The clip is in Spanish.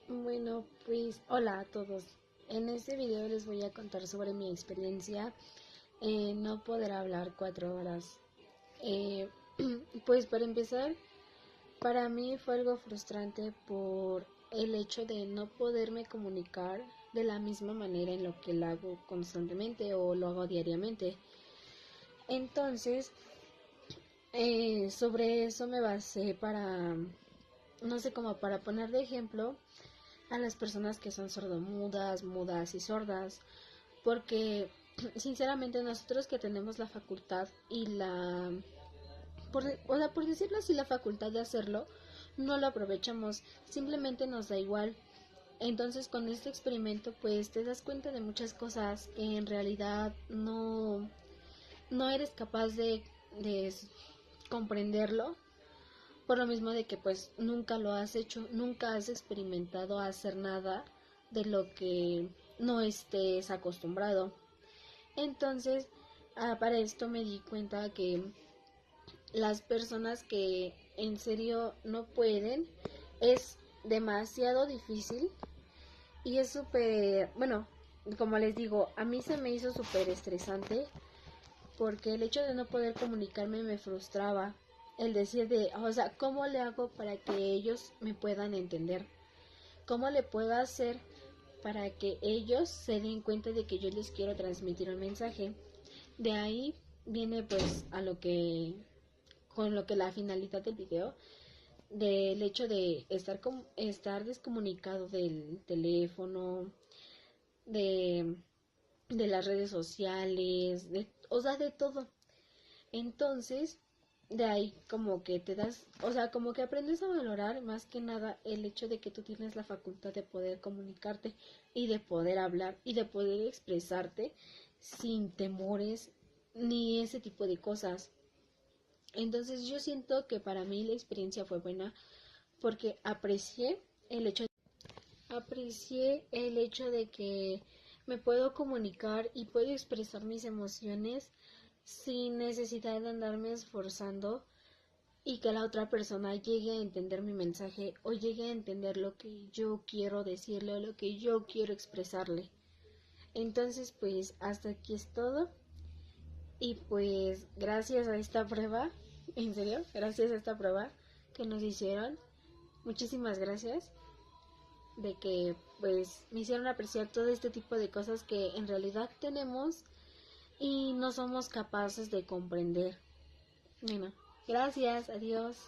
Bueno, pues hola a todos. En este video les voy a contar sobre mi experiencia en no poder hablar 4 horas. Eh, pues para empezar, para mí fue algo frustrante por el hecho de no poderme comunicar de la misma manera en lo que lo hago constantemente o lo hago diariamente. Entonces, sobre eso me basé para, no sé, como para poner de ejemplo a las personas que son sordomudas, mudas y sordas, porque sinceramente nosotros que tenemos la facultad y por decirlo así, la facultad de hacerlo, no lo aprovechamos, simplemente nos da igual. Entonces con este experimento pues te das cuenta de muchas cosas que en realidad no eres capaz de comprenderlo, por lo mismo de que pues nunca lo has hecho, nunca has experimentado hacer nada de lo que no estés acostumbrado. Entonces, para esto me di cuenta que las personas que en serio no pueden es demasiado difícil y es súper, bueno, como les digo, a mí se me hizo súper estresante porque el hecho de no poder comunicarme me frustraba. El decir de, o sea, ¿cómo le hago para que ellos me puedan entender? ¿Cómo le puedo hacer para que ellos se den cuenta de que yo les quiero transmitir un mensaje? De ahí viene pues a lo que, con lo que la finalidad del video, del hecho de estar descomunicado del teléfono, de, de las redes sociales, o sea, de todo. Entonces, de ahí como que te das, o sea, como que aprendes a valorar más que nada el hecho de que tú tienes la facultad de poder comunicarte y de poder hablar y de poder expresarte sin temores ni ese tipo de cosas. Entonces yo siento que para mí la experiencia fue buena porque aprecié el hecho de que me puedo comunicar y puedo expresar mis emociones sin necesidad de andarme esforzando y que la otra persona llegue a entender mi mensaje o llegue a entender lo que yo quiero decirle o lo que yo quiero expresarle. Entonces, pues hasta aquí es todo y pues gracias a esta prueba, en serio, gracias a esta prueba que nos hicieron, muchísimas gracias de que pues me hicieron apreciar todo este tipo de cosas que en realidad tenemos y no somos capaces de comprender. Bueno, gracias, adiós.